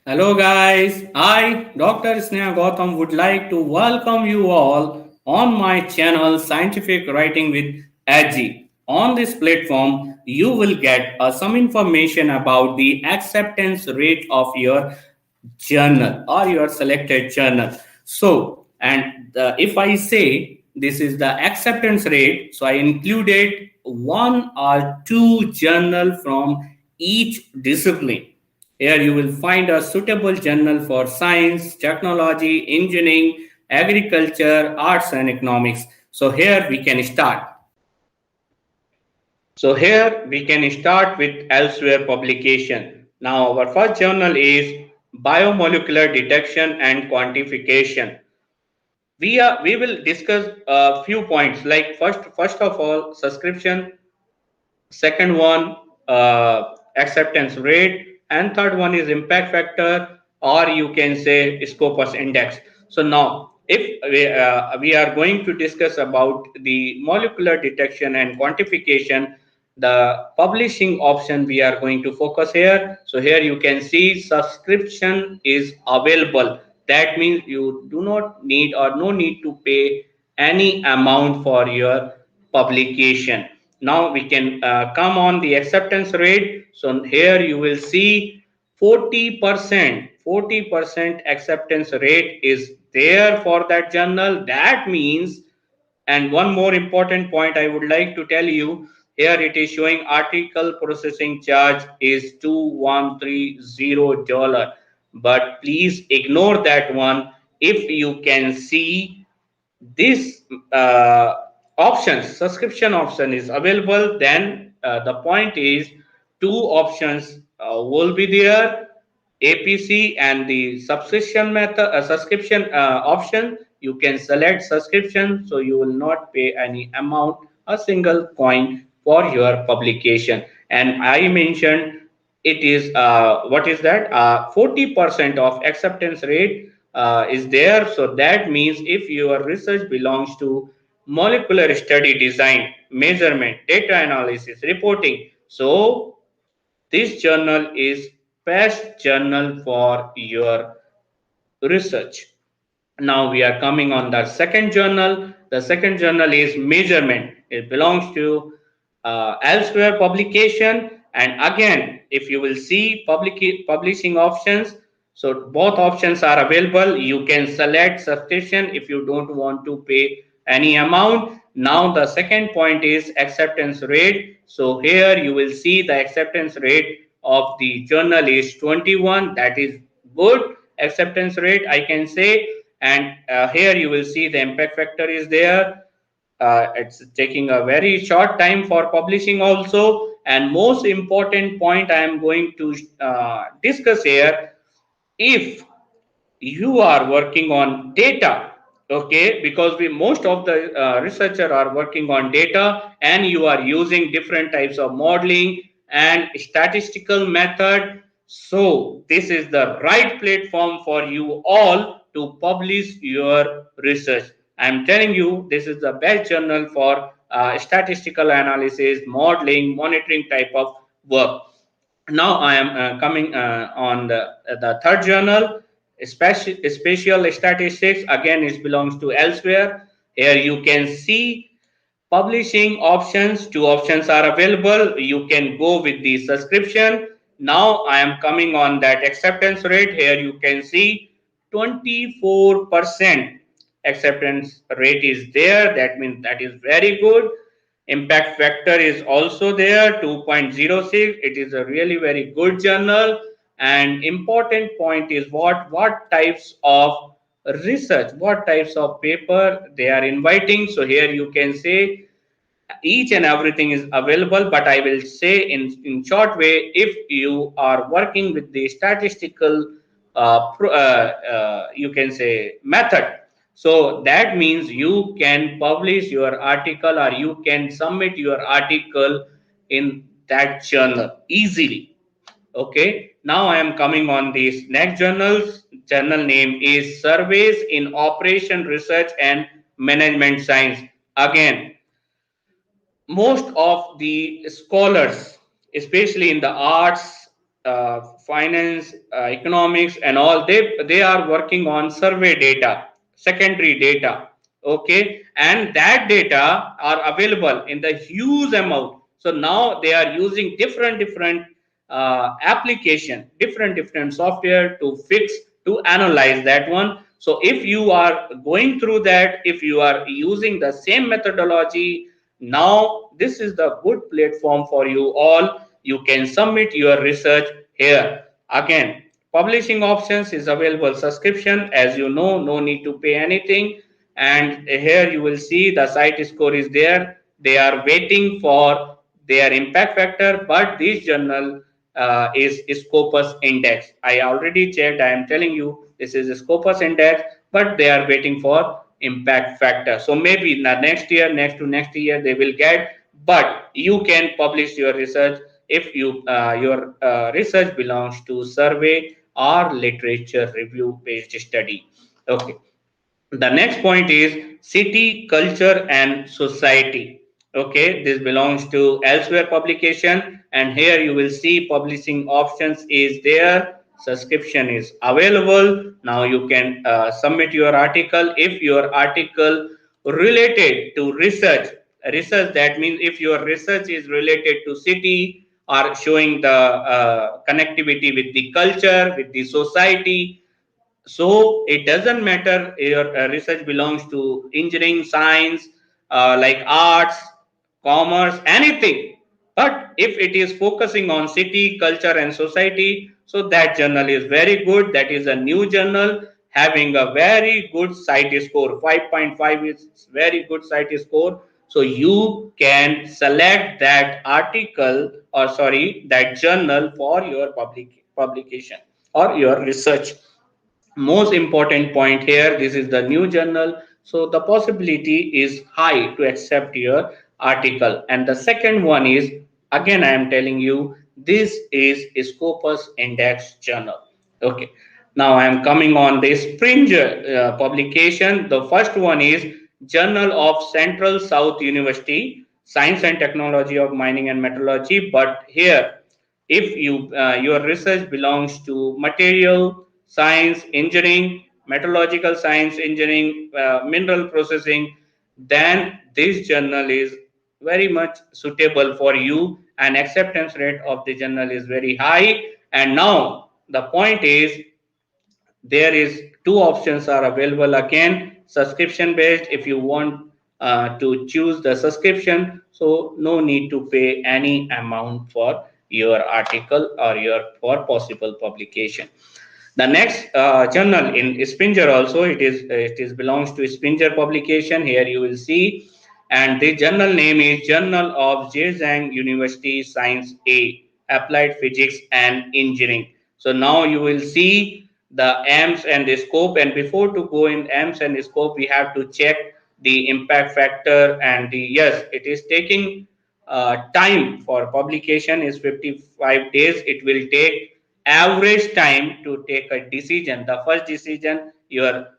Hello guys, I Dr. Sneha Gautam would like to welcome you all on my channel Scientific Writing with Edgy. On this platform, you will get some information about the acceptance rate of your journal or your selected journal. If I say this is the acceptance rate, so I included one or two journal from each discipline. Here you will find a suitable journal for science, technology, engineering, agriculture, arts, and economics. So here we can start. So here we can start with elsewhere publication. Now our first journal is Biomolecular Detection and Quantification. We will discuss a few points like first of all subscription, second one acceptance rate, and third one is impact factor, or you can say Scopus index. So now if we are going to discuss about the molecular detection and quantification, the publishing option we are going to focus here. So here you can see subscription is available. That means you do not need or no need to pay any amount for your publication. Now we can come on the acceptance rate. So here you will see 40% acceptance rate is there for that journal. That means, and one more important point I would like to tell you, here it is showing article processing charge is $2130, but please ignore that one. If you can see this options, subscription option is available, then the point is two options will be there, APC and the subscription method, subscription option. You can select subscription, so you will not pay any amount, a single coin for your publication. And I mentioned it is what is that 40% of acceptance rate is there. So that means if your research belongs to molecular study design, measurement, data analysis, reporting, so this journal is best journal for your research. Now we are coming on the second journal. The second journal is measurement. It belongs to elsewhere publication. And again, if you will see publishing options, so both options are available. You can select subscription if you don't want to pay any amount. Now the second point is acceptance rate. So here you will see the acceptance rate of the journal is 21. That is good acceptance rate, I can say. And here you will see the impact factor is there. It's taking a very short time for publishing also. And most important point I am going to discuss here, if you are working on data, okay, because we most of the researcher are working on data, and you are using different types of modeling and statistical method, so this is the right platform for you all to publish your research. I am telling you, this is the best journal for statistical analysis, modeling, monitoring type of work. Now I am coming on the third journal, spatial statistics. Again, it belongs to elsewhere. Here you can see publishing options. Two options are available. You can go with the subscription. Now I am coming on that acceptance rate. Here you can see 24% acceptance rate is there. That means that is very good. Impact factor is also there, 2.06. It is a really very good journal. And important point is what types of research, what types of paper they are inviting. So here you can say each and everything is available, but I will say in short way, if you are working with the statistical you can say method, so that means you can publish your article or you can submit your article in that journal easily. Okay, now I am coming on this next journals. Journal name is Surveys in Operation Research and Management Science. Again, most of the scholars, especially in the arts, finance, economics, and all. They are working on survey data, secondary data. Okay, and that data are available in the huge amount. So now they are using different application, different software to fix, to analyze that one. So if you are going through that, if you are using the same methodology, now this is the good platform for you all. You can submit your research here. Again, publishing options is available subscription, as you know, no need to pay anything. And here you will see the site score is there. They are waiting for their impact factor, but this journal is Scopus index. I already checked. I am telling you this is Scopus index, but they are waiting for impact factor. So maybe in the next year, next to next year, they will get. But you can publish your research if your research belongs to survey or literature review based study. Okay, the next point is city, culture, and society. Okay, this belongs to elsewhere publication, and here you will see publishing options is there. Subscription is available. Now you can submit your article. If your article related to research, that means if your research is related to city or showing the connectivity with the culture, with the society, so it doesn't matter your research belongs to engineering, science, like arts, commerce, anything. But if it is focusing on city, culture, and society, so that journal is very good. That is a new journal having a very good site score. 5.5 is very good site score. So you can select that article, or sorry, that journal for your publication or your research. Most important point here, this is the new journal, so the possibility is high to accept your article. And the second one is, again I am telling you, this is Scopus index journal. Okay, now I am coming on the Springer publication. The first one is Journal of Central South University, Science and Technology of Mining and Metallurgy. But here, if your research belongs to material science, engineering, metallurgical science, engineering, mineral processing, then this journal is very much suitable for you, and acceptance rate of the journal is very high. And now the point is, there is two options are available. Again, subscription based. If you want to choose the subscription, so no need to pay any amount for your article or your for possible publication. The next journal in Springer also, it is belongs to Springer publication. Here you will see, and the journal name is Journal of Zhejiang University Science A, Applied Physics and Engineering. So now you will see the AMS and the scope. And before to go in AMS and scope, we have to check the impact factor. And the, yes, it is taking time for publication is 55 days. It will take average time to take a decision. The first decision, your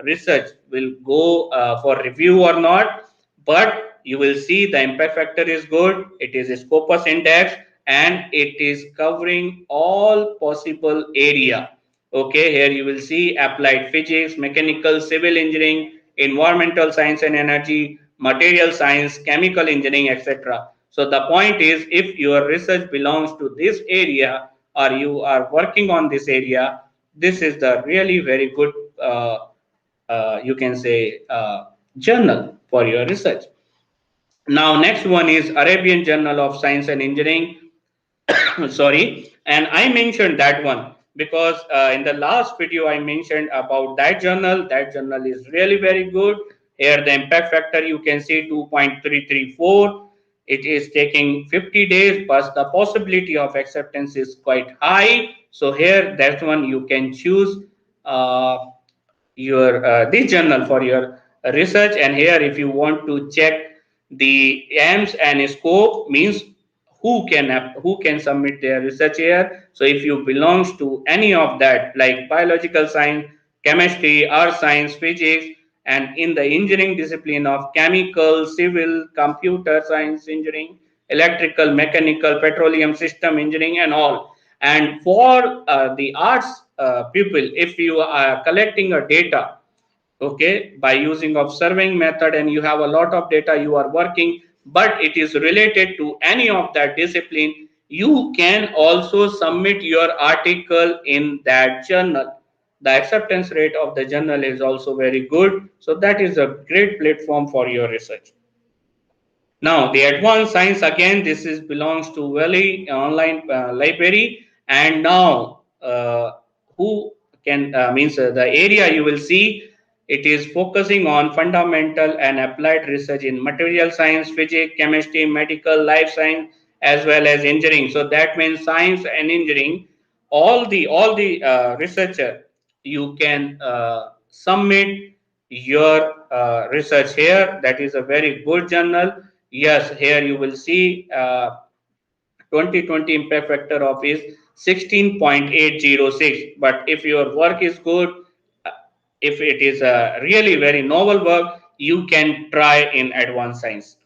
research will go for review or not. But you will see the impact factor is good. It is a Scopus index, and it is covering all possible area. Okay, here you will see applied physics, mechanical, civil engineering, environmental science and energy, material science, chemical engineering, etc. So the point is, if your research belongs to this area or you are working on this area, this is the really very good, you can say, journal for your research. Now, next one is Arabian Journal of Science and Engineering. Sorry, and I mentioned that one because in the last video I mentioned about that journal. That journal is really very good. Here the impact factor you can see 2.334. It is taking 50 days, but the possibility of acceptance is quite high. So here that one you can choose uh, your this journal for your research. And here if you want to check the aims and scope, means who can submit their research here. So if you belongs to any of that, like biological science, chemistry, earth science, physics, and in the engineering discipline of chemical, civil, computer science engineering, electrical, mechanical, petroleum system engineering, and all, And for the arts people, if you are collecting a data, okay, by using of surveying method, and you have a lot of data you are working, but it is related to any of that discipline, you can also submit your article in that journal. The acceptance rate of the journal is also very good, so that is a great platform for your research. Now, the advanced science, again, this is belongs to Valley online library. And now, who can means the area you will see, it is focusing on fundamental and applied research in material science, physics, chemistry, medical, life science, as well as engineering. So that means science and engineering. All the researcher, you can submit your research here. That is a very good journal. Yes, here you will see 2020 impact factor of is 16.806. But if your work is good, uh, if it is a really very novel work, you can try in advanced science.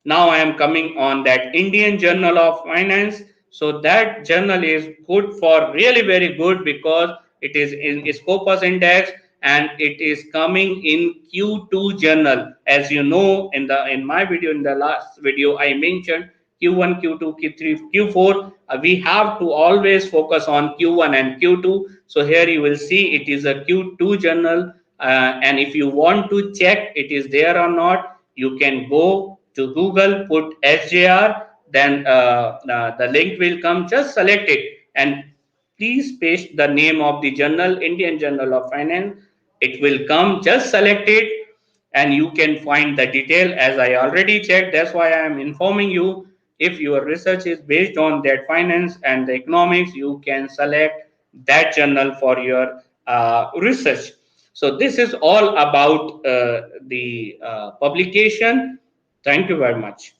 Now I am coming on that Indian Journal of Finance. So that journal is good for really very good because it is in Scopus index, and it is coming in Q2 journal. As you know, in my video, in the last video, I mentioned Q1, Q2, Q3, Q4. We have to always focus on Q1 and Q2. So here you will see it is a Q2 journal, and if you want to check it is there or not, you can go to Google, put SJR, then the link will come. Just select it and please paste the name of the journal, Indian Journal of Finance. It will come. Just select it and you can find the detail. As I already checked, that's why I am informing you. If your research is based on that finance and the economics, you can select that journal for your research. So this is all about the publication. Thank you very much.